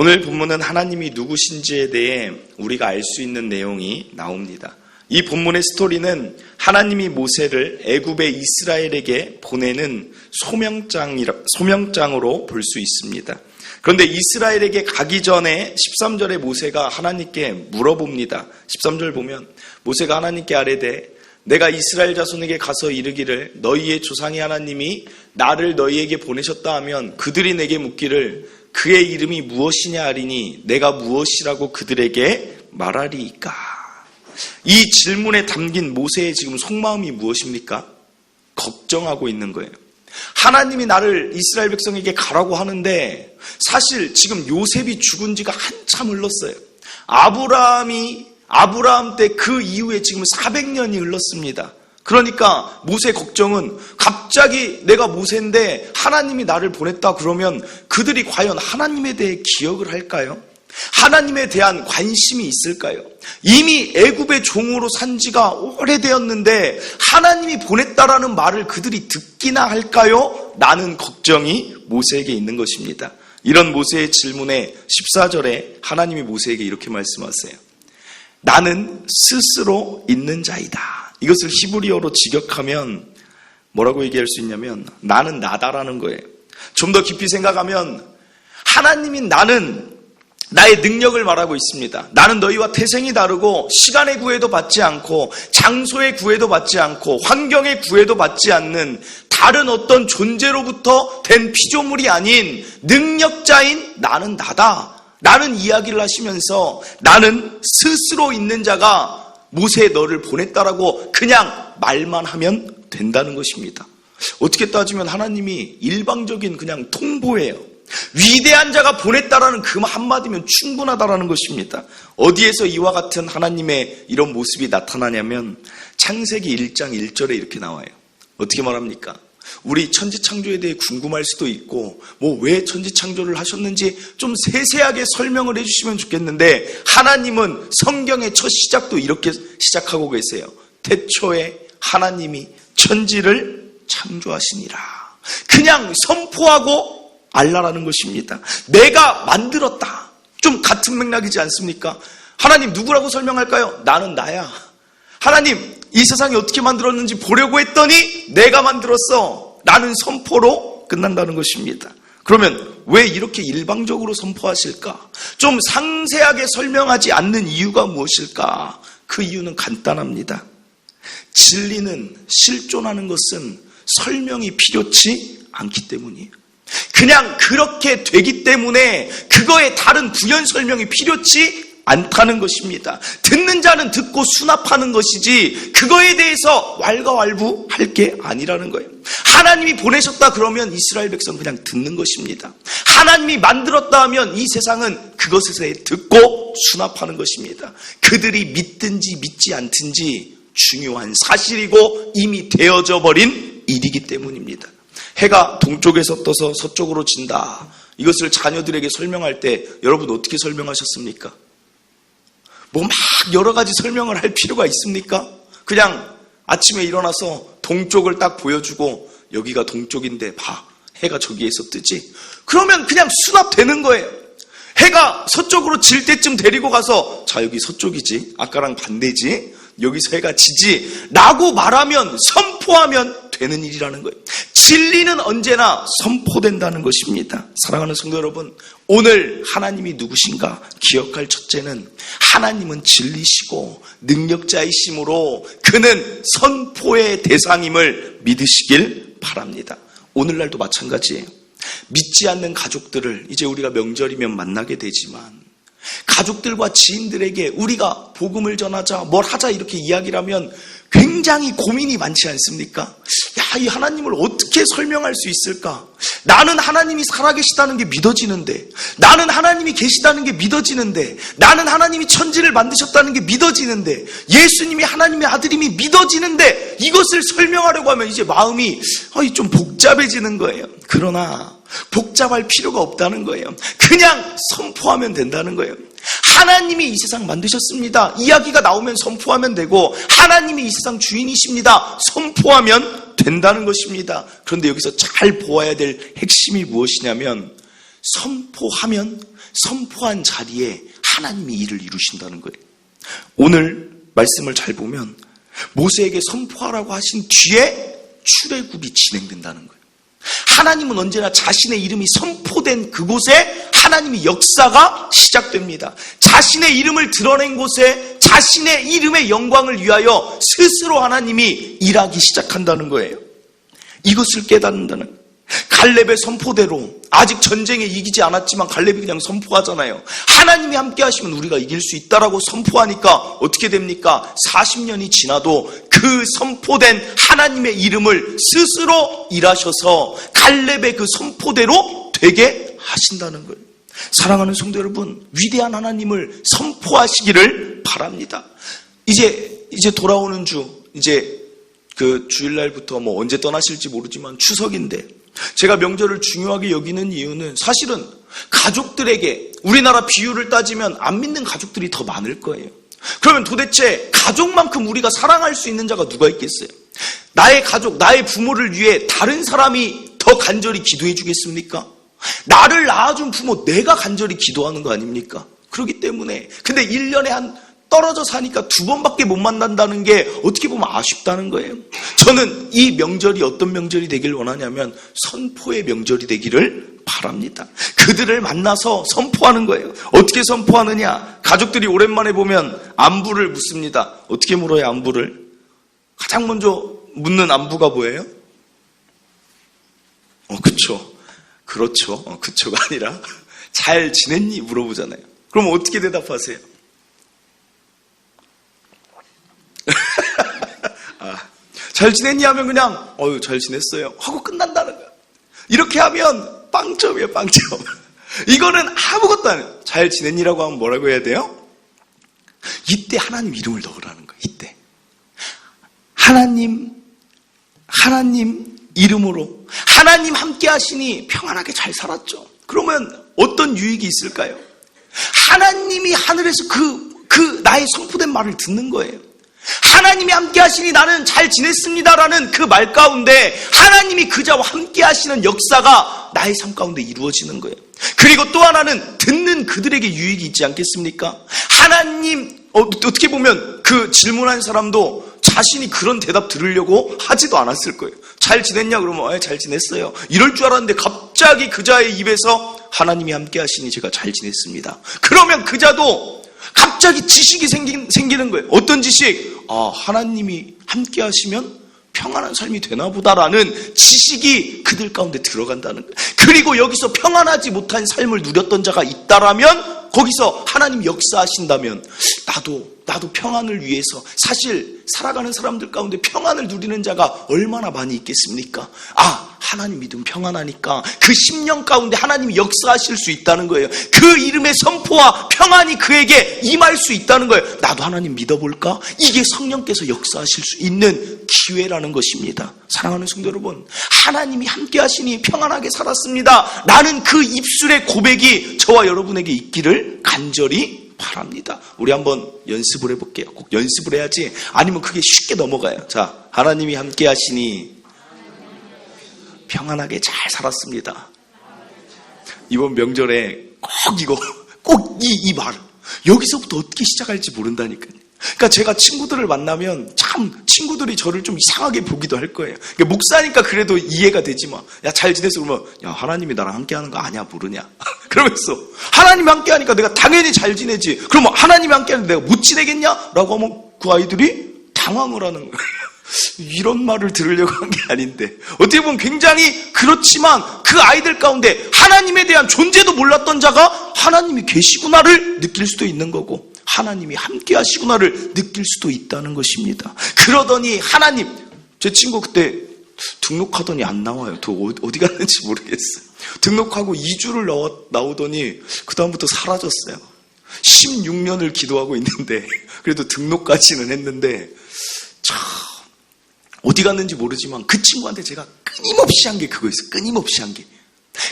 오늘 본문은 하나님이 누구신지에 대해 우리가 알 수 있는 내용이 나옵니다. 이 본문의 스토리는 하나님이 모세를 애굽의 이스라엘에게 보내는 소명장으로 볼 수 있습니다. 그런데 이스라엘에게 가기 전에 13절에 모세가 하나님께 물어봅니다. 13절 보면 모세가 하나님께 아뢰되 내가 이스라엘 자손에게 가서 이르기를 너희의 조상의 하나님이 나를 너희에게 보내셨다 하면 그들이 내게 묻기를 그의 이름이 무엇이냐 하리니 내가 무엇이라고 그들에게 말하리이까. 이 질문에 담긴 모세의 지금 속마음이 무엇입니까? 걱정하고 있는 거예요. 하나님이 나를 이스라엘 백성에게 가라고 하는데 사실 지금 요셉이 죽은 지가 한참 흘렀어요. 아브라함 때 그 이후에 지금 400년이 흘렀습니다. 그러니까 모세의 걱정은 갑자기 내가 모세인데 하나님이 나를 보냈다 그러면 그들이 과연 하나님에 대해 기억을 할까요? 하나님에 대한 관심이 있을까요? 이미 애굽의 종으로 산 지가 오래되었는데 하나님이 보냈다라는 말을 그들이 듣기나 할까요? 라는 걱정이 모세에게 있는 것입니다. 이런 모세의 질문에 14절에 하나님이 모세에게 이렇게 말씀하세요. 나는 스스로 있는 자이다. 이것을 히브리어로 직역하면 뭐라고 얘기할 수 있냐면 나는 나다라는 거예요. 좀 더 깊이 생각하면 하나님이 나의 능력을 말하고 있습니다. 나는 너희와 태생이 다르고 시간의 구애도 받지 않고 장소의 구애도 받지 않고 환경의 구애도 받지 않는 다른 어떤 존재로부터 된 피조물이 아닌 능력자인 나는 나다. 라는 이야기를 하시면서 나는 스스로 있는 자가 모세에 너를 보냈다라고 그냥 말만 하면 된다는 것입니다. 어떻게 따지면 하나님이 일방적인 그냥 통보예요. 위대한 자가 보냈다라는 그 한마디면 충분하다라는 것입니다. 어디에서 이와 같은 하나님의 이런 모습이 나타나냐면 창세기 1장 1절에 이렇게 나와요. 어떻게 말합니까? 우리 천지창조에 대해 궁금할 수도 있고 왜 천지창조를 하셨는지 좀 세세하게 설명을 해주시면 좋겠는데 하나님은 성경의 첫 시작도 이렇게 시작하고 계세요. 태초에 하나님이 천지를 창조하시니라. 그냥 선포하고 알라라는 것입니다. 내가 만들었다. 좀 같은 맥락이지 않습니까? 하나님 누구라고 설명할까요? 나는 나야. 하나님 이 세상이 어떻게 만들었는지 보려고 했더니 내가 만들었어. 라는 선포로 끝난다는 것입니다. 그러면 왜 이렇게 일방적으로 선포하실까? 좀 상세하게 설명하지 않는 이유가 무엇일까? 그 이유는 간단합니다. 진리는 실존하는 것은 설명이 필요치 않기 때문이에요. 그냥 그렇게 되기 때문에 그거에 다른 부연 설명이 필요치 않다는 것입니다. 듣는 자는 듣고 수납하는 것이지 그거에 대해서 왈가왈부할 게 아니라는 거예요. 하나님이 보내셨다 그러면 이스라엘 백성 그냥 듣는 것입니다. 하나님이 만들었다 하면 이 세상은 그것에 대해 듣고 수납하는 것입니다. 그들이 믿든지 믿지 않든지 중요한 사실이고 이미 되어져 버린 일이기 때문입니다. 해가 동쪽에서 떠서 서쪽으로 진다. 이것을 자녀들에게 설명할 때 여러분 어떻게 설명하셨습니까? 막 여러 가지 설명을 할 필요가 있습니까? 그냥 아침에 일어나서 동쪽을 딱 보여주고 여기가 동쪽인데 봐. 해가 저기에서 뜨지. 그러면 그냥 수납되는 거예요. 해가 서쪽으로 질 때쯤 데리고 가서 자 여기 서쪽이지. 아까랑 반대지. 여기서 해가 지지. 라고 말하면 선포하면 되는 일이라는 거예요. 진리는 언제나 선포된다는 것입니다. 사랑하는 성도 여러분, 오늘 하나님이 누구신가 기억할 첫째는 하나님은 진리시고 능력자이심으로 그는 선포의 대상임을 믿으시길 바랍니다. 오늘날도 마찬가지예요. 믿지 않는 가족들을 이제 우리가 명절이면 만나게 되지만 가족들과 지인들에게 우리가 복음을 전하자, 뭘 하자 이렇게 이야기를 하면 굉장히 고민이 많지 않습니까? 이 하나님을 어떻게 설명할 수 있을까? 나는 하나님이 살아계시다는 게 믿어지는데, 나는 하나님이 계시다는 게 믿어지는데, 나는 하나님이 천지를 만드셨다는 게 믿어지는데, 예수님이 하나님의 아들임이 믿어지는데, 이것을 설명하려고 하면 이제 마음이 좀 복잡해지는 거예요. 그러나 복잡할 필요가 없다는 거예요. 그냥 선포하면 된다는 거예요. 하나님이 이 세상 만드셨습니다. 이야기가 나오면 선포하면 되고 하나님이 이 세상 주인이십니다. 선포하면 된다는 것입니다. 그런데 여기서 잘 보아야 될 핵심이 무엇이냐면 선포하면 선포한 자리에 하나님이 일을 이루신다는 거예요. 오늘 말씀을 잘 보면 모세에게 선포하라고 하신 뒤에 출애굽이 진행된다는 거예요. 하나님은 언제나 자신의 이름이 선포된 그곳에 하나님의 역사가 시작됩니다. 자신의 이름을 드러낸 곳에 자신의 이름의 영광을 위하여 스스로 하나님이 일하기 시작한다는 거예요. 이것을 깨닫는다는 거예요. 갈렙의 선포대로 아직 전쟁에 이기지 않았지만 갈렙이 그냥 선포하잖아요. 하나님이 함께 하시면 우리가 이길 수 있다라고 선포하니까 어떻게 됩니까? 40년이 지나도 그 선포된 하나님의 이름을 스스로 일하셔서 갈렙의 그 선포대로 되게 하신다는 거예요. 사랑하는 성도 여러분, 위대한 하나님을 선포하시기를 바랍니다. 이제 돌아오는 주, 이제 그 주일날부터 뭐 언제 떠나실지 모르지만 추석인데, 제가 명절을 중요하게 여기는 이유는 사실은 가족들에게, 우리나라 비율을 따지면 안 믿는 가족들이 더 많을 거예요. 그러면 도대체 가족만큼 우리가 사랑할 수 있는 자가 누가 있겠어요? 나의 가족, 나의 부모를 위해 다른 사람이 더 간절히 기도해 주겠습니까? 나를 낳아준 부모, 내가 간절히 기도하는 거 아닙니까? 그렇기 때문에, 근데 1년에 떨어져 사니까 2번밖에 못 만난다는 게 어떻게 보면 아쉽다는 거예요. 저는 이 명절이 어떤 명절이 되길 원하냐면 선포의 명절이 되기를 바랍니다. 그들을 만나서 선포하는 거예요. 어떻게 선포하느냐? 가족들이 오랜만에 보면 안부를 묻습니다. 어떻게 물어요, 안부를? 가장 먼저 묻는 안부가 뭐예요? 그렇죠. 그렇죠가 아니라 잘 지냈니? 물어보잖아요. 그럼 어떻게 대답하세요? 잘 지냈니? 하면 그냥 잘 지냈어요 하고 끝난다는 거야. 이렇게 하면 빵점이에요, 빵점. 이거는 아무것도 안 해요. 잘 지냈니라고 하면 뭐라고 해야 돼요? 이때 하나님 이름을 넣으라는 거예요. 이때 하나님 이름으로 하나님 함께 하시니 평안하게 잘 살았죠. 그러면 어떤 유익이 있을까요? 하나님이 하늘에서 그 나의 선포된 말을 듣는 거예요. 하나님이 함께 하시니 나는 잘 지냈습니다라는 그 말 가운데 하나님이 그자와 함께 하시는 역사가 나의 삶 가운데 이루어지는 거예요. 그리고 또 하나는 듣는 그들에게 유익이 있지 않겠습니까? 하나님, 어떻게 보면 그 질문한 사람도 자신이 그런 대답 들으려고 하지도 않았을 거예요. 잘 지냈냐? 그러면 잘 지냈어요. 이럴 줄 알았는데 갑자기 그자의 입에서 하나님이 함께 하시니 제가 잘 지냈습니다. 그러면 그자도 갑자기 지식이 생기는 거예요. 어떤 지식? 하나님이 함께 하시면 평안한 삶이 되나 보다라는 지식이 그들 가운데 들어간다는 거예요. 그리고 여기서 평안하지 못한 삶을 누렸던 자가 있다라면 거기서 하나님 역사하신다면 나도 평안을 위해서, 사실 살아가는 사람들 가운데 평안을 누리는 자가 얼마나 많이 있겠습니까? 하나님 믿으면 평안하니까 그 10년 가운데 하나님이 역사하실 수 있다는 거예요. 그 이름의 선포와 평안이 그에게 임할 수 있다는 거예요. 나도 하나님 믿어볼까? 이게 성령께서 역사하실 수 있는 기회라는 것입니다. 사랑하는 성도 여러분, 하나님이 함께 하시니 평안하게 살았습니다 라는 그 입술의 고백이 저와 여러분에게 있기를 간절히 바랍니다. 우리 한번 연습을 해볼게요. 꼭 연습을 해야지 아니면 그게 쉽게 넘어가요. 자, 하나님이 함께 하시니 평안하게 잘 살았습니다. 이번 명절에 꼭 이 말, 여기서부터 어떻게 시작할지 모른다니까요. 그러니까 제가 친구들을 만나면 참 친구들이 저를 좀 이상하게 보기도 할 거예요. 그러니까 목사니까 그래도 이해가 되지만, 야, 잘 지냈어? 그러면, 야, 하나님이 나랑 함께 하는 거 아냐? 모르냐? 그러면서 하나님이 함께 하니까 내가 당연히 잘 지내지. 그러면 하나님이 함께 하는데 내가 못 지내겠냐? 라고 하면 그 아이들이 당황을 하는 거예요. 이런 말을 들으려고 한 게 아닌데, 어떻게 보면 굉장히 그렇지만 그 아이들 가운데 하나님에 대한 존재도 몰랐던 자가 하나님이 계시구나를 느낄 수도 있는 거고, 하나님이 함께 하시구나를 느낄 수도 있다는 것입니다. 그러더니 하나님, 제 친구 그때 등록하더니 안 나와요. 어디 갔는지 모르겠어요. 등록하고 2주를 나오더니 그 다음부터 사라졌어요. 16년을 기도하고 있는데 그래도 등록까지는 했는데, 참 어디 갔는지 모르지만 그 친구한테 제가 끊임없이 한 게 그거였어요. 끊임없이 한 게.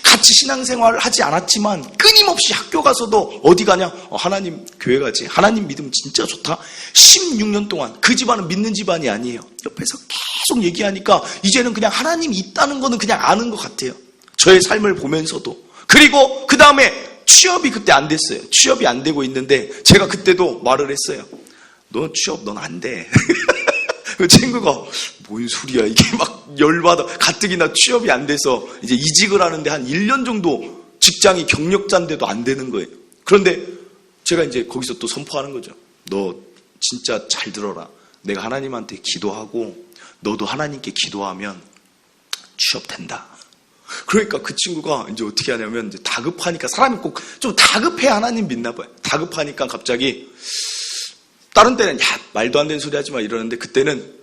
같이 신앙생활을 하지 않았지만 끊임없이 학교 가서도 어디 가냐? 하나님 교회 가지. 하나님 믿으면 진짜 좋다. 16년 동안 그 집안은 믿는 집안이 아니에요. 옆에서 계속 얘기하니까 이제는 그냥 하나님이 있다는 거는 그냥 아는 것 같아요. 저의 삶을 보면서도. 그리고 그 다음에 취업이 그때 안 됐어요. 취업이 안 되고 있는데 제가 그때도 말을 했어요. 너 취업 넌 안 돼. 그 친구가 뭔 소리야 이게 막 열받아. 가뜩이나 취업이 안 돼서 이제 이직을 하는데 한 1년 정도 직장이 경력자인데도 안 되는 거예요. 그런데 제가 이제 거기서 또 선포하는 거죠. 너 진짜 잘 들어라. 내가 하나님한테 기도하고 너도 하나님께 기도하면 취업된다. 그러니까 그 친구가 이제 어떻게 하냐면 이제 다급하니까 사람이 꼭 좀 다급해야 하나님 믿나 봐요. 다급하니까 갑자기 다른 때는 야 말도 안 되는 소리 하지 마 이러는데 그때는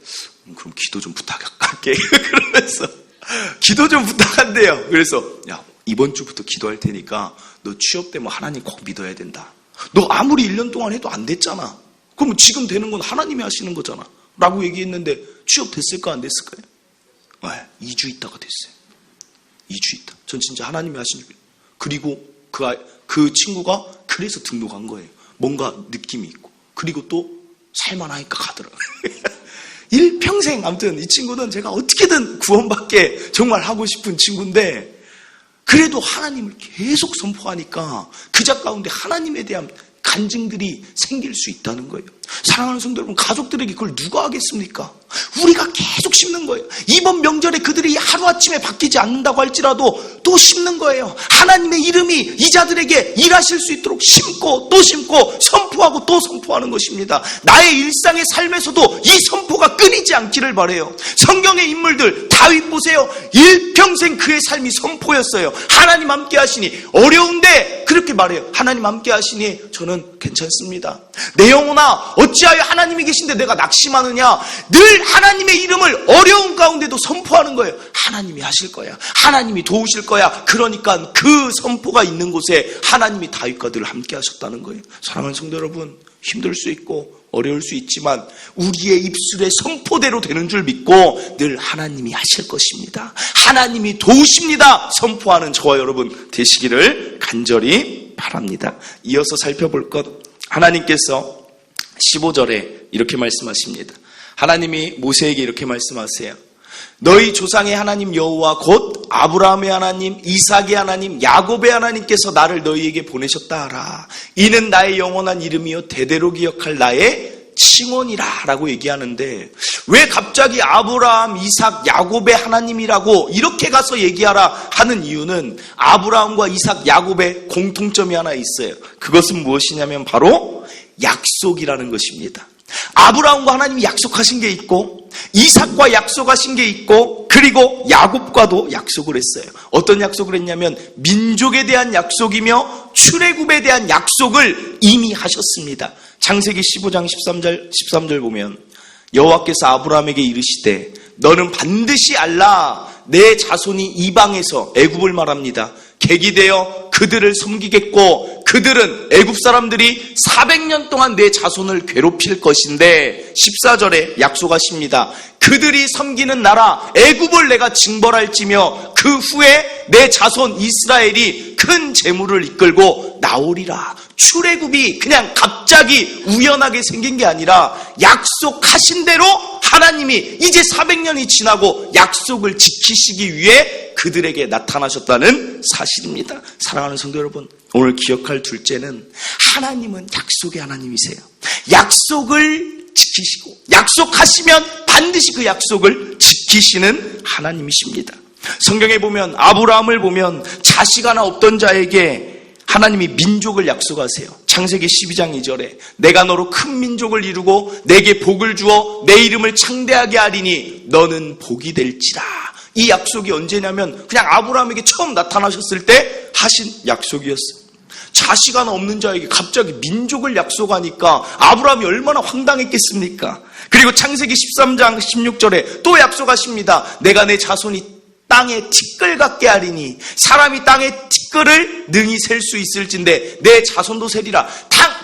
그럼 기도 좀 부탁할게 그러면서 기도 좀 부탁한대요. 그래서 야 이번 주부터 기도할 테니까 너 취업되면 하나님 꼭 믿어야 된다. 너 아무리 1년 동안 해도 안 됐잖아. 그럼 지금 되는 건 하나님이 하시는 거잖아. 라고 얘기했는데 취업됐을까 안 됐을까요? 네, 2주 있다가 됐어요. 2주 있다. 전 진짜 하나님이 하신 줄. 그리고 그 친구가 그래서 등록한 거예요. 뭔가 느낌이 있고. 그리고 또 살만하니까 가더라고요. 일평생 아무튼 이 친구는 제가 어떻게든 구원받게 정말 하고 싶은 친구인데 그래도 하나님을 계속 선포하니까 그 자 가운데 하나님에 대한 간증들이 생길 수 있다는 거예요. 사랑하는 성도 여러분, 가족들에게 그걸 누가 하겠습니까? 우리가 계속 심는 거예요. 이번 명절에 그들이 하루아침에 바뀌지 않는다고 할지라도 또 심는 거예요. 하나님의 이름이 이 자들에게 일하실 수 있도록 심고 또 심고 선포하고 또 선포하는 것입니다. 나의 일상의 삶에서도 이 선포가 끊이지 않기를 바라요. 성경의 인물들 다윗 보세요. 일평생 그의 삶이 선포였어요. 하나님 함께 하시니 어려운데 그렇게 말해요. 하나님 함께 하시니 저는 괜찮습니다. 내 영혼아 어찌하여 하나님이 계신데 내가 낙심하느냐. 늘 하나님의 이름을 어려운 가운데도 선포하는 거예요. 하나님이 하실 거야. 하나님이 도우실 거야. 그러니까 그 선포가 있는 곳에 하나님이 다윗과 늘 함께 하셨다는 거예요. 사랑하는 성도 여러분, 힘들 수 있고 어려울 수 있지만 우리의 입술의 선포대로 되는 줄 믿고 늘 하나님이 하실 것입니다. 하나님이 도우십니다. 선포하는 저와 여러분 되시기를 간절히 바랍니다. 이어서 살펴볼 것, 하나님께서 15절에 이렇게 말씀하십니다. 하나님이 모세에게 이렇게 말씀하세요. 너희 조상의 하나님 여호와 곧 아브라함의 하나님, 이삭의 하나님, 야곱의 하나님께서 나를 너희에게 보내셨다 하라. 이는 나의 영원한 이름이요 대대로 기억할 나의 칭언이라 라고 얘기하는데 왜 갑자기 아브라함, 이삭, 야곱의 하나님이라고 이렇게 가서 얘기하라 하는 이유는 아브라함과 이삭, 야곱의 공통점이 하나 있어요. 그것은 무엇이냐면 바로 약속이라는 것입니다. 아브라함과 하나님이 약속하신 게 있고 이삭과 약속하신 게 있고 그리고 야곱과도 약속을 했어요. 어떤 약속을 했냐면 민족에 대한 약속이며 출애굽에 대한 약속을 이미 하셨습니다. 창세기 15장 13절 보면 여호와께서 아브라함에게 이르시되 너는 반드시 알라 내 자손이 이방에서 애굽을 말합니다. 객이 되어 그들을 섬기겠고 그들은 애굽 사람들이 400년 동안 내 자손을 괴롭힐 것인데 14절에 약속하십니다. 그들이 섬기는 나라 애굽을 내가 징벌할지며 그 후에 내 자손 이스라엘이 큰 재물을 이끌고 나오리라. 출애굽이 그냥 갑자기 우연하게 생긴 게 아니라 약속하신 대로 하나님이 이제 400년이 지나고 약속을 지키시기 위해 그들에게 나타나셨다는 사실입니다. 사랑하는 성도 여러분, 오늘 기억할 둘째는 하나님은 약속의 하나님이세요. 약속을 지키시고 약속하시면 반드시 그 약속을 지키시는 하나님이십니다. 성경에 보면 아브라함을 보면 자식 하나 없던 자에게 하나님이 민족을 약속하세요. 창세기 12장 2절에 내가 너로 큰 민족을 이루고 내게 복을 주어 내 이름을 창대하게 하리니 너는 복이 될지라. 이 약속이 언제냐면 그냥 아브라함에게 처음 나타나셨을 때 하신 약속이었어요. 자식 하나 없는 자에게 갑자기 민족을 약속하니까 아브라함이 얼마나 황당했겠습니까? 그리고 창세기 13장 16절에 또 약속하십니다. 내가 내 자손이 땅에 티끌 같게 하리니 사람이 땅에 티끌을 능히 셀 수 있을진데 내 자손도 세리라.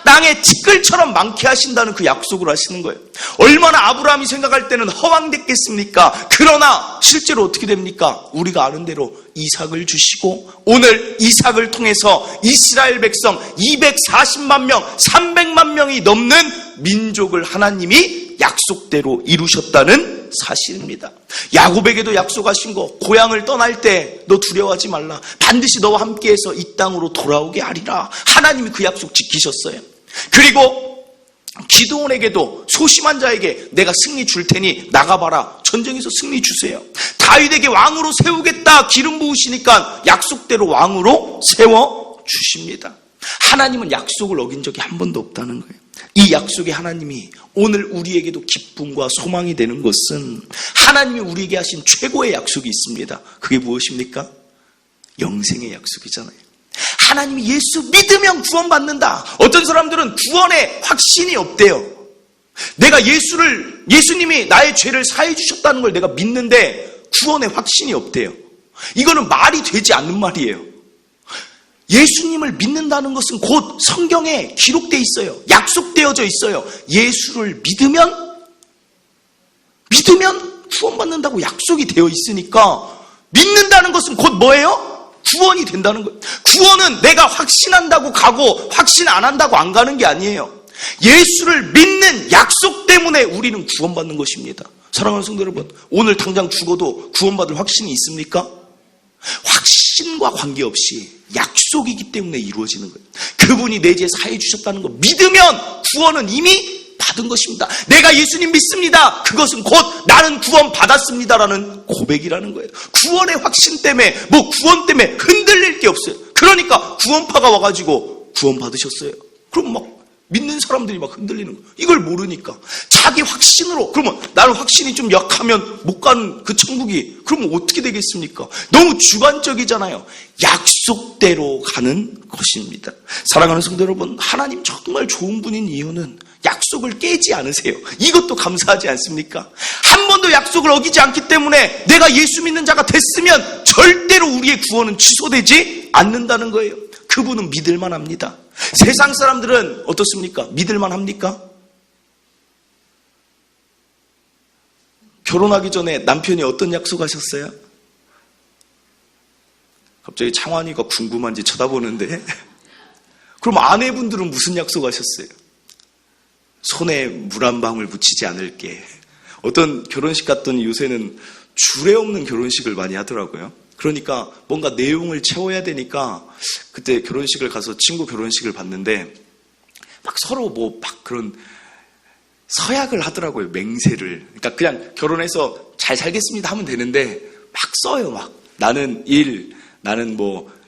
땅에 티끌처럼 많게 하신다는 그 약속을 하시는 거예요. 얼마나 아브라함이 생각할 때는 허황됐겠습니까? 그러나 실제로 어떻게 됩니까? 우리가 아는 대로 이삭을 주시고 오늘 이삭을 통해서 이스라엘 백성 240만 명, 300만 명이 넘는 민족을 하나님이 약속대로 이루셨다는 사실입니다. 야곱에게도 약속하신 거, 고향을 떠날 때 너 두려워하지 말라. 반드시 너와 함께해서 이 땅으로 돌아오게 하리라. 하나님이 그 약속 지키셨어요. 그리고 기드온에게도 소심한 자에게 내가 승리 줄 테니 나가봐라. 전쟁에서 승리 주세요. 다윗에게 왕으로 세우겠다 기름 부으시니까 약속대로 왕으로 세워주십니다. 하나님은 약속을 어긴 적이 한 번도 없다는 거예요. 이 약속의 하나님이 오늘 우리에게도 기쁨과 소망이 되는 것은 하나님이 우리에게 하신 최고의 약속이 있습니다. 그게 무엇입니까? 영생의 약속이잖아요. 하나님이 예수 믿으면 구원받는다. 어떤 사람들은 구원에 확신이 없대요. 내가 예수님이 나의 죄를 사해 주셨다는 걸 내가 믿는데 구원에 확신이 없대요. 이거는 말이 되지 않는 말이에요. 예수님을 믿는다는 것은 곧 성경에 기록되어 있어요. 약속되어져 있어요. 예수를 믿으면 구원받는다고 약속이 되어 있으니까 믿는다는 것은 곧 뭐예요? 구원이 된다는 거예요. 구원은 내가 확신한다고 가고 확신 안 한다고 안 가는 게 아니에요. 예수를 믿는 약속 때문에 우리는 구원받는 것입니다. 사랑하는 성도 여러분, 오늘 당장 죽어도 구원받을 확신이 있습니까? 확신과 관계없이 약속이기 때문에 이루어지는 거예요. 그분이 내 죄 사해 주셨다는 거 믿으면 구원은 이미 받은 것입니다. 내가 예수님 믿습니다. 그것은 곧 나는 구원 받았습니다라는 고백이라는 거예요. 구원의 확신 때문에 구원 때문에 흔들릴 게 없어요. 그러니까 구원파가 와가지고 구원 받으셨어요. 그럼 막 믿는 사람들이 막 흔들리는 거예요. 이걸 모르니까 자기 확신으로, 그러면 나는 확신이 좀 약하면 못 가는 그 천국이 그러면 어떻게 되겠습니까? 너무 주관적이잖아요. 약속대로 가는 것입니다. 사랑하는 성도 여러분, 하나님 정말 좋은 분인 이유는 약속을 깨지 않으세요. 이것도 감사하지 않습니까? 한 번도 약속을 어기지 않기 때문에 내가 예수 믿는 자가 됐으면 절대로 우리의 구원은 취소되지 않는다는 거예요. 그분은 믿을만 합니다. 세상 사람들은 어떻습니까? 믿을만 합니까? 결혼하기 전에 남편이 어떤 약속하셨어요? 갑자기 창환이가 궁금한지 쳐다보는데 그럼 아내분들은 무슨 약속하셨어요? 손에 물 한 방울 묻히지 않을게. 어떤 결혼식 갔더니 요새는 주례 없는 결혼식을 많이 하더라고요. 그러니까 뭔가 내용을 채워야 되니까 그때 결혼식을 가서 친구 결혼식을 봤는데 막 서로 막 그런 서약을 하더라고요. 맹세를. 그러니까 그냥 결혼해서 잘 살겠습니다 하면 되는데 막 써요. 막 나는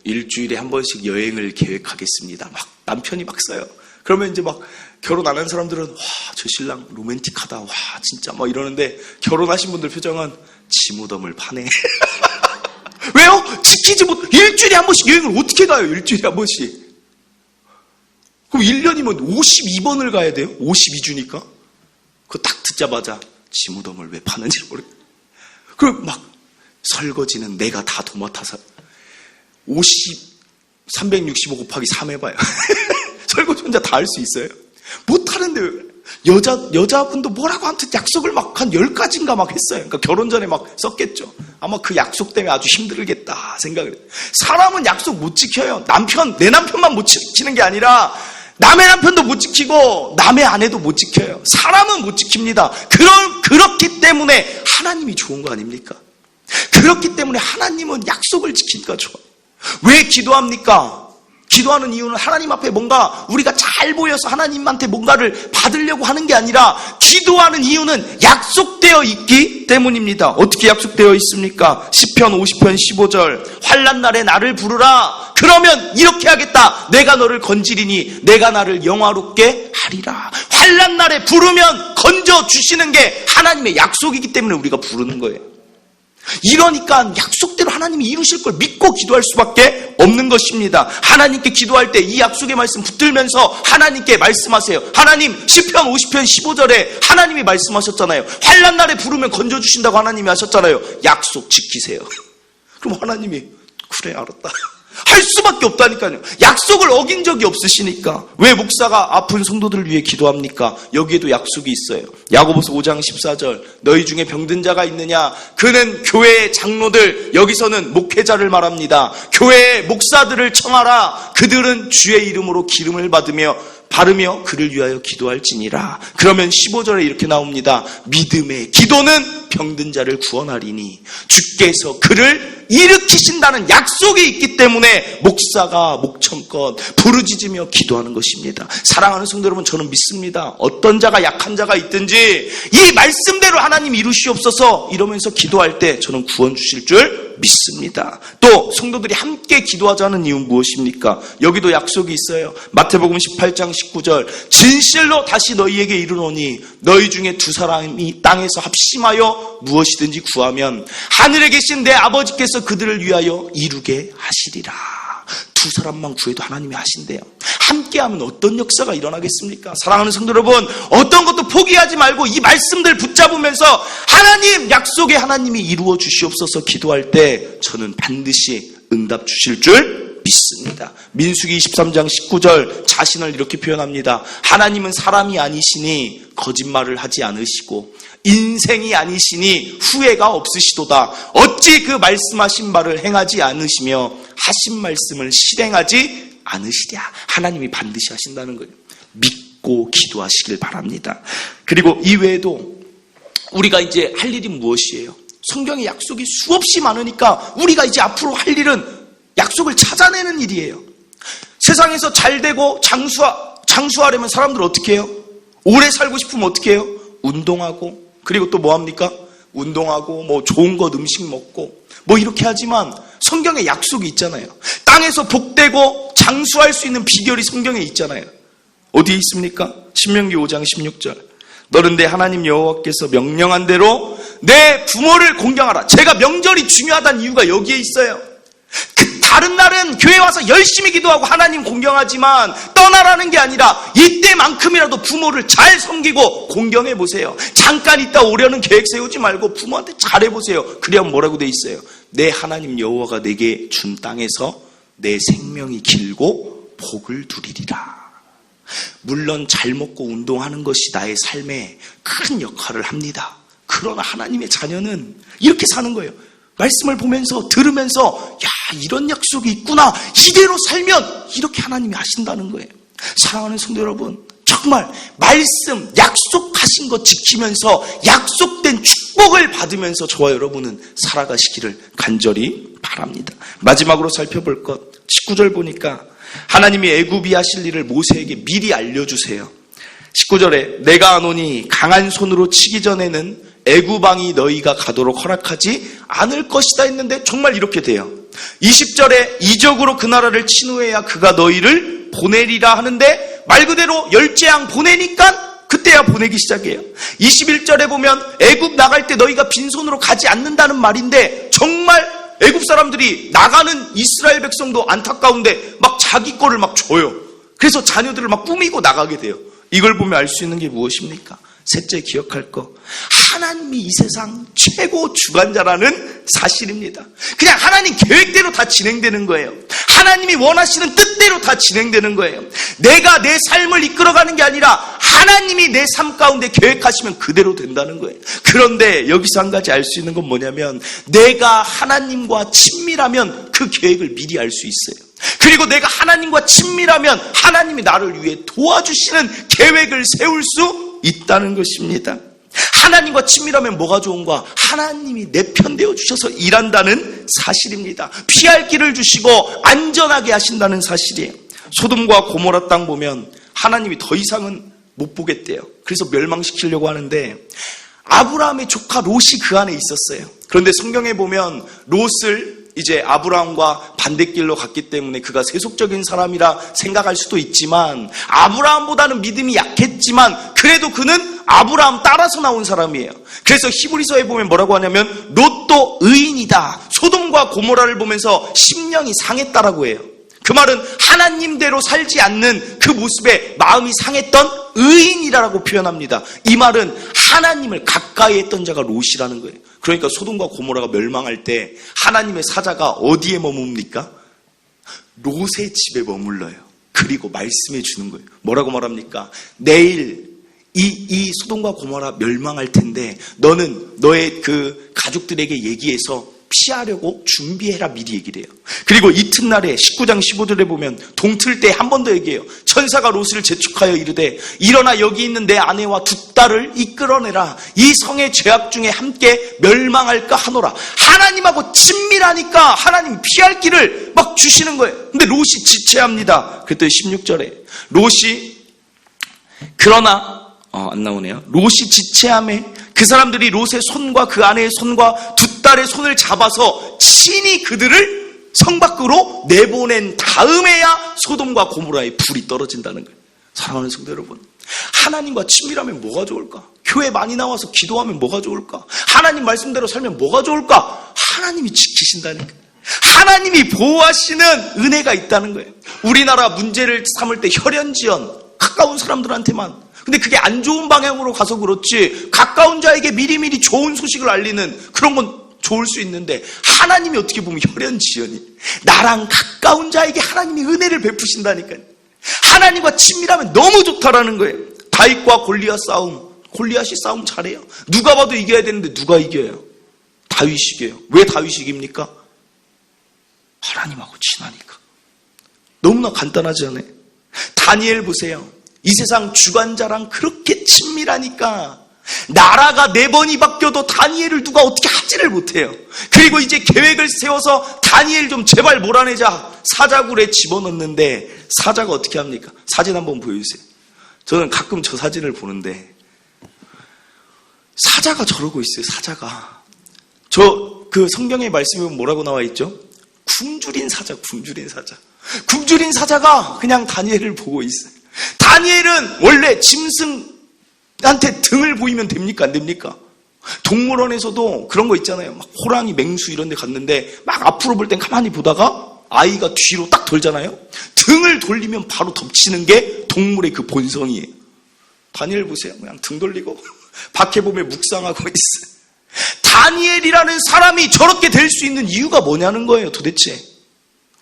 일주일에 한 번씩 여행을 계획하겠습니다. 막 남편이 막 써요. 그러면 이제 막 결혼 안 한 사람들은 와, 저 신랑 로맨틱하다. 와, 진짜 막 이러는데 결혼하신 분들 표정은 지무덤을 파네. 왜요? 지키지 못, 일주일에 한 번씩 여행을 어떻게 가요? 일주일에 한 번씩. 그럼 1년이면 52번을 가야 돼요? 52주니까? 그거 딱 듣자마자 지무덤을 왜 파는지 모르겠어요. 그럼 막 설거지는 내가 다 도맡아서 365 곱하기 3 해봐요. 설거지 혼자 다 할 수 있어요? 못하는데 여자분도 뭐라고 아무튼 약속을 막 한 10가지인가 막 했어요. 그러니까 결혼 전에 막 썼겠죠. 아마 그 약속 때문에 아주 힘들겠다 생각을 해요. 사람은 약속 못 지켜요. 내 남편만 못 지키는 게 아니라 남의 남편도 못 지키고 남의 아내도 못 지켜요. 사람은 못 지킵니다. 그렇기 때문에 하나님이 좋은 거 아닙니까? 그렇기 때문에 하나님은 약속을 지키니까 좋아요. 왜 기도합니까? 기도하는 이유는 하나님 앞에 뭔가 우리가 잘 보여서 하나님한테 뭔가를 받으려고 하는 게 아니라 기도하는 이유는 약속되어 있기 때문입니다. 어떻게 약속되어 있습니까? 시편 50편 15절 환난 날에 나를 부르라. 그러면 이렇게 하겠다. 내가 너를 건지리니 내가 나를 영화롭게 하리라. 환난 날에 부르면 건져주시는 게 하나님의 약속이기 때문에 우리가 부르는 거예요. 이러니까 약속대로 하나님이 이루실 걸 믿고 기도할 수밖에 없는 것입니다. 하나님께 기도할 때 이 약속의 말씀 붙들면서 하나님께 말씀하세요. 하나님, 시편 50편 15절에 하나님이 말씀하셨잖아요. 환난 날에 부르면 건져주신다고 하나님이 하셨잖아요. 약속 지키세요. 그럼 하나님이 그래 알았다 할 수밖에 없다니까요. 약속을 어긴 적이 없으시니까. 왜 목사가 아픈 성도들을 위해 기도합니까? 여기에도 약속이 있어요. 야고보서 5장 14절 너희 중에 병든 자가 있느냐? 그는 교회의 장로들, 여기서는 목회자를 말합니다. 교회의 목사들을 청하라. 그들은 주의 이름으로 기름을 바르며 그를 위하여 기도할지니라. 그러면 15절에 이렇게 나옵니다. 믿음의 기도는 병든 자를 구원하리니 주께서 그를 일으키신다는 약속이 있기 때문에 목사가 목청껏 부르짖으며 기도하는 것입니다. 사랑하는 성도 여러분, 저는 믿습니다. 어떤 자가 약한 자가 있든지 이 말씀대로 하나님 이루시옵소서 이러면서 기도할 때 저는 구원 주실 줄 믿습니다. 또 성도들이 함께 기도하자는 이유는 무엇입니까? 여기도 약속이 있어요. 마태복음 18장 19절 진실로 다시 너희에게 이르노니 너희 중에 두 사람이 땅에서 합심하여 무엇이든지 구하면 하늘에 계신 내 아버지께서 그들을 위하여 이루게 하시리라. 두 사람만 구해도 하나님이 하신대요. 함께하면 어떤 역사가 일어나겠습니까? 사랑하는 성도 여러분, 어떤 것도 포기하지 말고 이 말씀들 붙잡으면서 하나님 약속의 하나님이 이루어 주시옵소서 기도할 때 저는 반드시 응답 주실 줄 믿습니다. 민수기 23장 19절 자신을 이렇게 표현합니다. 하나님은 사람이 아니시니 거짓말을 하지 않으시고 인생이 아니시니 후회가 없으시도다. 어찌 그 말씀하신 바를 행하지 않으시며 하신 말씀을 실행하지 않으시랴. 하나님이 반드시 하신다는 거예요. 믿고 기도하시길 바랍니다. 그리고 이외에도 우리가 이제 할 일이 무엇이에요? 성경의 약속이 수없이 많으니까 우리가 이제 앞으로 할 일은 약속을 찾아내는 일이에요. 세상에서 잘되고 장수하려면 사람들 어떻게 해요? 오래 살고 싶으면 어떻게 해요? 운동하고, 그리고 또 뭐 합니까? 운동하고 뭐 좋은 것 음식 먹고 뭐 이렇게 하지만 성경에 약속이 있잖아요. 땅에서 복되고 장수할 수 있는 비결이 성경에 있잖아요. 어디에 있습니까? 신명기 5장 16절 너는 내 하나님 여호와께서 명령한 대로 내 부모를 공경하라. 제가 명절이 중요하다는 이유가 여기에 있어요. 다른 날은 교회 와서 열심히 기도하고 하나님 공경하지만 떠나라는 게 아니라 이때만큼이라도 부모를 잘 섬기고 공경해 보세요. 잠깐 있다 오려는 계획 세우지 말고 부모한테 잘해보세요. 그래야 뭐라고 돼 있어요? 내 하나님 여호와가 내게 준 땅에서 내 생명이 길고 복을 누리리라. 물론 잘 먹고 운동하는 것이 나의 삶에 큰 역할을 합니다. 그러나 하나님의 자녀는 이렇게 사는 거예요. 말씀을 보면서 들으면서 야 이런 약속이 있구나. 이대로 살면 이렇게 하나님이 하신다는 거예요. 사랑하는 성도 여러분, 정말 말씀 약속하신 것 지키면서 약속된 축복을 받으면서 저와 여러분은 살아가시기를 간절히 바랍니다. 마지막으로 살펴볼 것 19절 보니까 하나님이 애굽이 하실 일을 모세에게 미리 알려주세요. 19절에 내가 아노니 강한 손으로 치기 전에는 애굽 왕이 너희가 가도록 허락하지 않을 것이다 했는데 정말 이렇게 돼요. 20절에 이적으로 그 나라를 친 후에야 그가 너희를 보내리라 하는데 말 그대로 열재앙 보내니까 그때야 보내기 시작해요. 21절에 보면 애굽 나갈 때 너희가 빈손으로 가지 않는다는 말인데 정말 애굽 사람들이 나가는 이스라엘 백성도 안타까운데 막 자기 거를 막 줘요. 그래서 자녀들을 막 꾸미고 나가게 돼요. 이걸 보면 알 수 있는 게 무엇입니까? 셋째 기억할 거, 하나님이 이 세상 최고 주관자라는 사실입니다. 그냥 하나님 계획대로 다 진행되는 거예요. 하나님이 원하시는 뜻대로 다 진행되는 거예요. 내가 내 삶을 이끌어가는 게 아니라 하나님이 내 삶 가운데 계획하시면 그대로 된다는 거예요. 그런데 여기서 한 가지 알 수 있는 건 뭐냐면 내가 하나님과 친밀하면 그 계획을 미리 알 수 있어요. 그리고 내가 하나님과 친밀하면 하나님이 나를 위해 도와주시는 계획을 세울 수 있다는 것입니다. 하나님과 친밀하면 뭐가 좋은가? 하나님이 내 편 되어 주셔서 일한다는 사실입니다. 피할 길을 주시고 안전하게 하신다는 사실이에요. 소돔과 고모라 땅 보면 하나님이 더 이상은 못 보겠대요. 그래서 멸망시키려고 하는데 아브라함의 조카 롯이 그 안에 있었어요. 그런데 성경에 보면 롯을 이제 아브라함과 반대길로 갔기 때문에 그가 세속적인 사람이라 생각할 수도 있지만 아브라함보다는 믿음이 약했지만 그래도 그는 아브라함 따라서 나온 사람이에요. 그래서 히브리서에 보면 뭐라고 하냐면 롯도 의인이다. 소돔과 고모라를 보면서 심령이 상했다라고 해요. 그 말은 하나님대로 살지 않는 그 모습에 마음이 상했던 의인이라고 표현합니다. 이 말은 하나님을 가까이 했던 자가 롯이라는 거예요. 그러니까 소돔과 고모라가 멸망할 때 하나님의 사자가 어디에 머뭅니까? 롯의 집에 머물러요. 그리고 말씀해 주는 거예요. 뭐라고 말합니까? 내일 이 소돔과 고모라 멸망할 텐데 너는 너의 그 가족들에게 얘기해서 피하려고 준비해라 미리 얘기를 해요. 그리고 이튿날에 19장 15절에 보면 동틀 때 한 번 더 얘기해요. 천사가 롯을 재촉하여 이르되 일어나 여기 있는 내 아내와 두 딸을 이끌어내라. 이 성의 죄악 중에 함께 멸망할까 하노라. 하나님하고 친밀하니까 하나님 피할 길을 막 주시는 거예요. 근데 롯이 지체합니다. 그랬더니 16절에 롯이 그러나 안 나오네요. 롯이 지체함에 그 사람들이 롯의 손과 그 아내의 손과 두 딸의 손을 잡아서 친히 그들을 성 밖으로 내보낸 다음에야 소돔과 고모라에 불이 떨어진다는 거예요. 사랑하는 성도 여러분, 하나님과 친밀하면 뭐가 좋을까? 교회 많이 나와서 기도하면 뭐가 좋을까? 하나님 말씀대로 살면 뭐가 좋을까? 하나님이 지키신다니까. 하나님이 보호하시는 은혜가 있다는 거예요. 우리나라 문제를 삼을 때 혈연지연, 가까운 사람들한테만. 근데 그게 안 좋은 방향으로 가서 그렇지, 가까운 자에게 미리미리 좋은 소식을 알리는 그런 건 좋을 수 있는데, 하나님이 어떻게 보면 혈연지연이 나랑 가까운 자에게 하나님이 은혜를 베푸신다니까요. 하나님과 친밀하면 너무 좋다라는 거예요. 다윗과 골리앗 싸움, 골리앗이 싸움 잘해요. 누가 봐도 이겨야 되는데 누가 이겨요? 다윗이 이겨요. 왜 다윗이 이깁니까? 하나님하고 친하니까. 너무나 간단하지 않아요? 다니엘 보세요. 이 세상 주관자랑 그렇게 친밀하니까 나라가 4번이 바뀌어도 다니엘을 누가 어떻게 하지를 못해요. 그리고 이제 계획을 세워서 다니엘 좀 제발 몰아내자 사자굴에 집어넣는데 사자가 어떻게 합니까? 사진 한번 보여주세요. 저는 가끔 저 사진을 보는데 사자가 저러고 있어요. 사자가. 그 성경의 말씀에 뭐라고 나와 있죠? 굶주린 사자, 굶주린 사자. 굶주린 사자가 그냥 다니엘을 보고 있어요. 다니엘은 원래 짐승한테 등을 보이면 됩니까? 안 됩니까? 동물원에서도 그런 거 있잖아요. 막 호랑이, 맹수 이런 데 갔는데 막 앞으로 볼 땐 가만히 보다가 아이가 뒤로 딱 돌잖아요. 등을 돌리면 바로 덮치는 게 동물의 그 본성이에요. 다니엘 보세요. 그냥 등 돌리고 밖에 보면 묵상하고 있어요. 다니엘이라는 사람이 저렇게 될 수 있는 이유가 뭐냐는 거예요. 도대체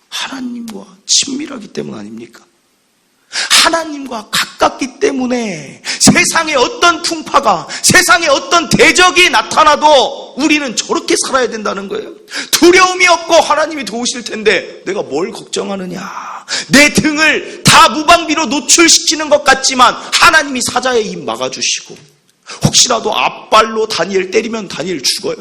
하나님과 친밀하기 때문 아닙니까? 하나님과 가깝기 때문에 세상에 어떤 풍파가, 세상에 어떤 대적이 나타나도 우리는 저렇게 살아야 된다는 거예요. 두려움이 없고 하나님이 도우실 텐데 내가 뭘 걱정하느냐. 내 등을 다 무방비로 노출시키는 것 같지만 하나님이 사자의 입 막아주시고, 혹시라도 앞발로 다니엘 때리면 다니엘 죽어요.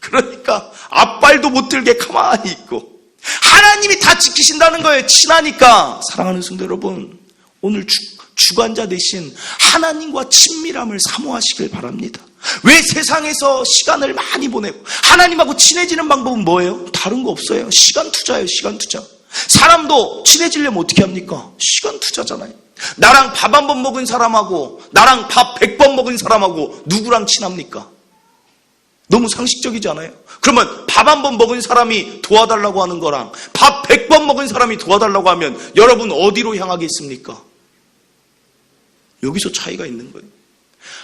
그러니까 앞발도 못 들게 가만히 있고 하나님이 다 지키신다는 거예요. 친하니까. 사랑하는 성도 여러분, 오늘 주관자 대신 하나님과 친밀함을 사모하시길 바랍니다. 왜 세상에서 시간을 많이 보내고, 하나님하고 친해지는 방법은 뭐예요? 다른 거 없어요. 시간 투자예요. 시간 투자. 사람도 친해지려면 어떻게 합니까? 시간 투자잖아요. 나랑 밥 한 번 먹은 사람하고 나랑 밥 100번 먹은 사람하고 누구랑 친합니까? 너무 상식적이지 않아요? 그러면 밥 한 번 먹은 사람이 도와달라고 하는 거랑 밥 100번 먹은 사람이 도와달라고 하면 여러분 어디로 향하겠습니까? 여기서 차이가 있는 거예요.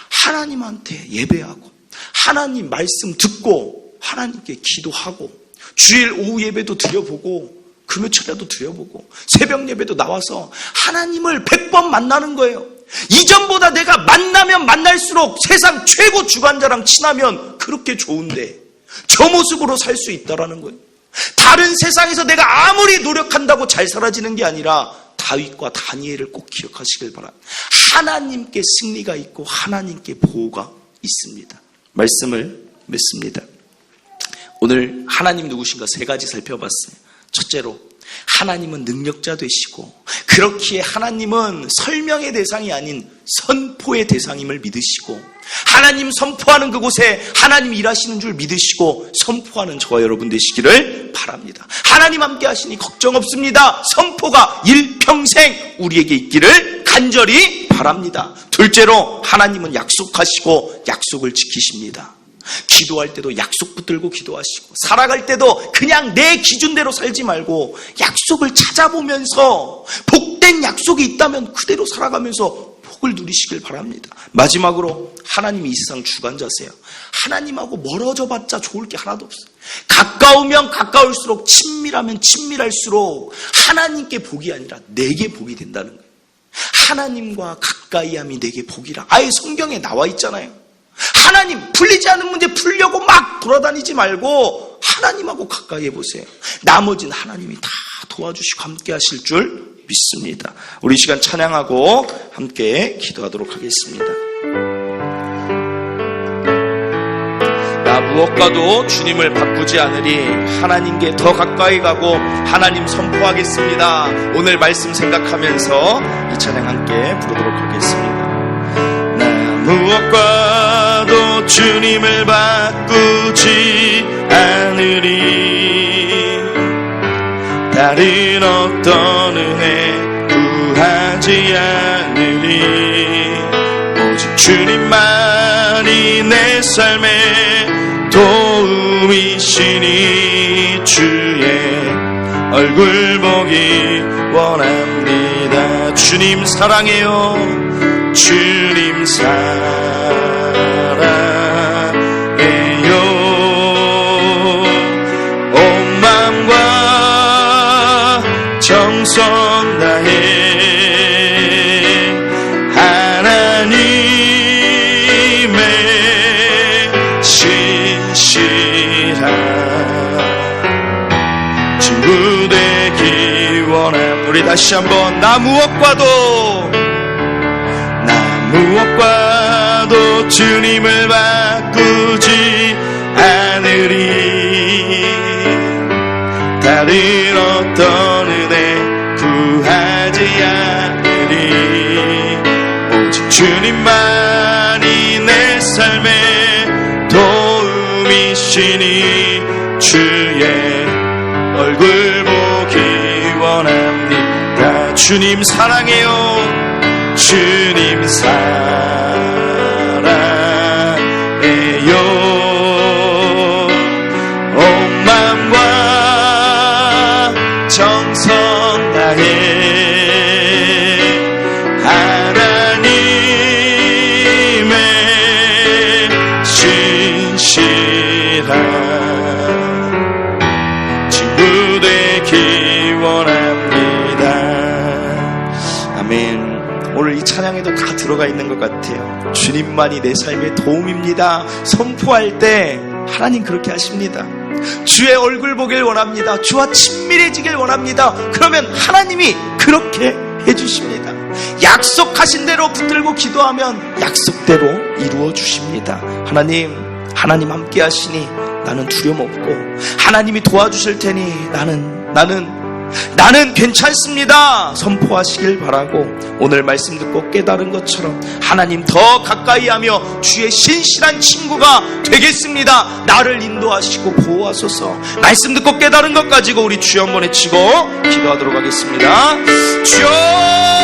하나님한테 예배하고 하나님 말씀 듣고 하나님께 기도하고 주일 오후 예배도 드려보고 금요철에도 드려보고 새벽 예배도 나와서 하나님을 100번 만나는 거예요. 이전보다 내가 만나면 만날수록 세상 최고 주관자랑 친하면 그렇게 좋은데 저 모습으로 살 수 있다라는 거예요. 다른 세상에서 내가 아무리 노력한다고 잘 살아지는 게 아니라 다윗과 다니엘을 꼭 기억하시길 바랍니다. 하나님께 승리가 있고 하나님께 보호가 있습니다. 말씀을 맺습니다. 오늘 하나님 누구신가 3가지 살펴봤어요. 첫째로 하나님은 능력자 되시고 그렇기에 하나님은 설명의 대상이 아닌 선포의 대상임을 믿으시고 하나님 선포하는 그곳에 하나님 일하시는 줄 믿으시고 선포하는 저와 여러분 되시기를 바랍니다. 하나님 함께 하시니 걱정 없습니다. 선포가 일평생 우리에게 있기를 간절히 바랍니다. 둘째로 하나님은 약속하시고 약속을 지키십니다. 기도할 때도 약속 붙들고 기도하시고 살아갈 때도 그냥 내 기준대로 살지 말고 약속을 찾아보면서 복된 약속이 있다면 그대로 살아가면서 복을 누리시길 바랍니다. 마지막으로 하나님이 이 세상 주관자세요. 하나님하고 멀어져 봤자 좋을 게 하나도 없어요. 가까우면 가까울수록 친밀하면 친밀할수록 하나님께 복이 아니라 내게 복이 된다는 거예요. 하나님과 가까이함이 내게 복이라 아예 성경에 나와 있잖아요. 하나님 풀리지 않는 문제 풀려고 막 돌아다니지 말고 하나님하고 가까이 해보세요. 나머지는 하나님이 다 도와주시고 함께 하실 줄 믿습니다. 우리 시간 찬양하고 함께 기도하도록 하겠습니다. 나 무엇과도 주님을 바꾸지 않으리. 하나님께 더 가까이 가고 하나님 선포하겠습니다. 오늘 말씀 생각하면서 이 찬양 함께 부르도록 하겠습니다. 나 무엇과도 주님을 바꾸지 않으리. 다른 어떤 은혜 구하지 않으리. 오직 주님만이 내 삶의 도움이시니 주의 얼굴 보기 원합니다. 주님 사랑해요. 주님 사랑해요. 온 마음과 정성 다해 친구 되기 원합니다. 우리 다시 한번 나 무엇과도 주님을 바꾸지 않으리. 다른 어떤 은혜 구하지 않으리. 오직 주님만이 내 삶의 도움이시니 주의 얼굴 보기 원합니다. 주님 사랑해요. 주님 사랑해요. 온 마음과 정성 다해 하나님의 신실한 친구 되기 원합니다. 아멘. 오늘 이 찬양에도 다 들어가 있는 것 같아요. 주님만이 내 삶의 도움입니다. 선포할 때 하나님 그렇게 하십니다. 주의 얼굴 보길 원합니다. 주와 친밀해지길 원합니다. 그러면 하나님이 그렇게 해주십니다. 약속하신 대로 붙들고 기도하면 약속대로 이루어 주십니다. 하나님 함께 하시니 나는 두려움 없고 하나님이 도와주실 테니 나는 괜찮습니다. 선포하시길 바라고 오늘 말씀 듣고 깨달은 것처럼 하나님 더 가까이 하며 주의 신실한 친구가 되겠습니다. 나를 인도하시고 보호하소서. 말씀 듣고 깨달은 것 가지고 우리 주여 한번 외치고 기도하도록 하겠습니다. 주여